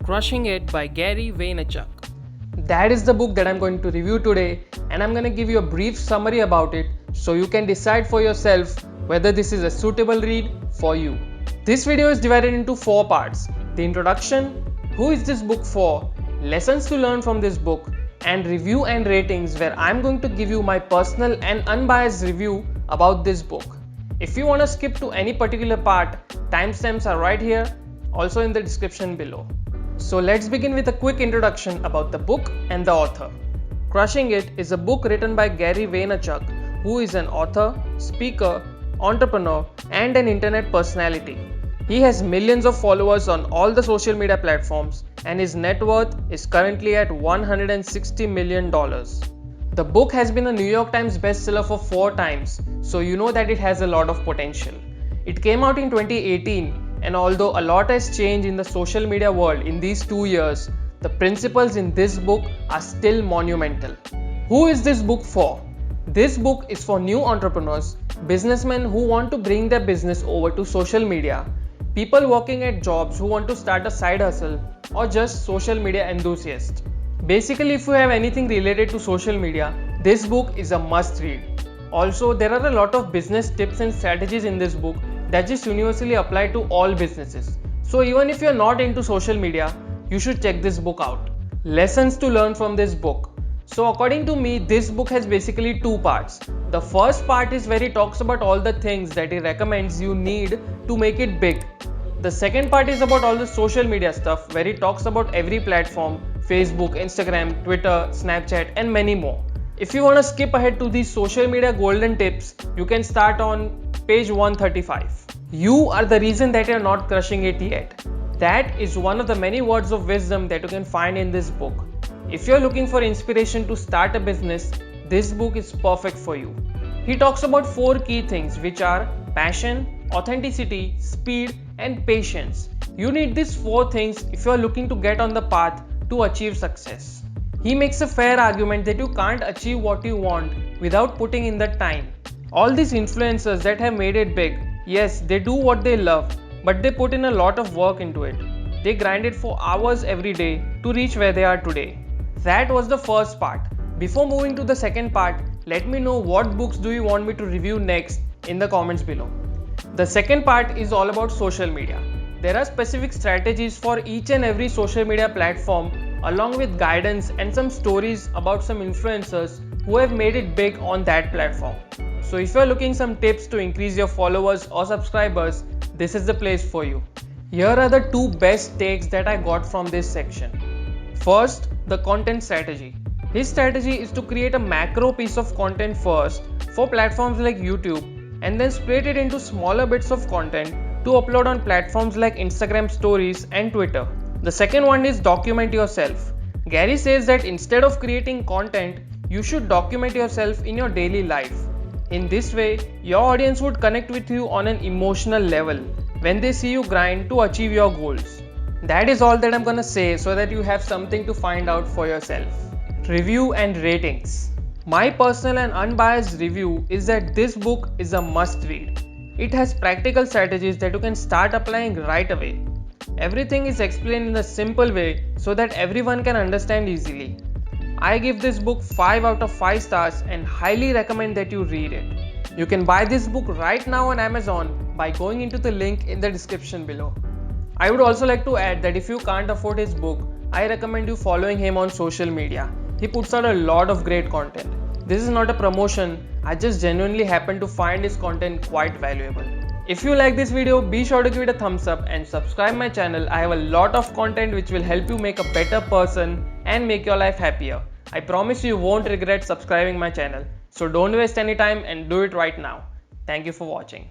Crushing It by Gary Vaynerchuk. That is the book that I'm going to review today, and I'm going to give you a brief summary about it so you can decide for yourself whether this is a suitable read for you. This video is divided into 4 parts: the introduction, who is this book for, lessons to learn from this book, and review and ratings, where I'm going to give you my personal and unbiased review about this book. If you want to skip to any particular part, timestamps are right here, also in the description below. So let's begin with a quick introduction about the book and the author. Crushing It is a book written by Gary Vaynerchuk, who is an author, speaker, entrepreneur, and an internet personality. He has millions of followers on all the social media platforms, and his net worth is currently at $160 million. The book has been a New York Times bestseller for 4 times, so you know that it has a lot of potential. It came out in 2018, and although a lot has changed in the social media world in these 2 years, the principles in this book are still monumental. Who is this book for? This book is for new entrepreneurs, businessmen who want to bring their business over to social media, people working at jobs who want to start a side hustle, or just social media enthusiasts. Basically, if you have anything related to social media, this book is a must read. Also, there are a lot of business tips and strategies in this book that just universally apply to all businesses. So even if you're not into social media, you should check this book out. Lessons to learn from this book. So according to me, this book has basically 2 parts. The first part is where he talks about all the things that he recommends you need to make it big. The second part is about all the social media stuff, where he talks about every platform: Facebook, Instagram, Twitter, Snapchat, and many more. If you want to skip ahead to these social media golden tips, you can start on page 135. You are the reason that you're not crushing it yet. That is one of the many words of wisdom that you can find in this book. If you're looking for inspiration to start a business, this book is perfect for you. He talks about 4 key things, which are passion, authenticity, speed, and patience. You need these 4 things if you're looking to get on the path to achieve success. He makes a fair argument that you can't achieve what you want without putting in the time. All these influencers that have made it big, yes, they do what they love, but they put in a lot of work into it. They grind it for hours every day to reach where they are today. That was the first part. Before moving to the second part, let me know what books do you want me to review next in the comments below. The second part is all about social media. There are specific strategies for each and every social media platform, along with guidance and some stories about some influencers who have made it big on that platform. So if you're looking some tips to increase your followers or subscribers, this is the place for you. Here are the 2 best takes that I got from this section. First, the content strategy. His strategy is to create a macro piece of content first for platforms like YouTube, and then split it into smaller bits of content to upload on platforms like Instagram stories and Twitter. The second one is document yourself. Gary says that instead of creating content, you should document yourself in your daily life. In this way, your audience would connect with you on an emotional level when they see you grind to achieve your goals. That is all that I'm gonna say, so that you have something to find out for yourself. Review and ratings. My personal and unbiased review is that this book is a must read. It has practical strategies that you can start applying right away. Everything is explained in a simple way so that everyone can understand easily. I give this book 5 out of 5 stars and highly recommend that you read it. You can buy this book right now on Amazon by going into the link in the description below. I would also like to add that if you can't afford his book, I recommend you following him on social media. He puts out a lot of great content. This is not a promotion, I just genuinely happen to find his content quite valuable. If you like this video, be sure to give it a thumbs up and subscribe my channel. I have a lot of content which will help you make a better person and make your life happier. I promise you won't regret subscribing my channel. So don't waste any time and do it right now. Thank you for watching.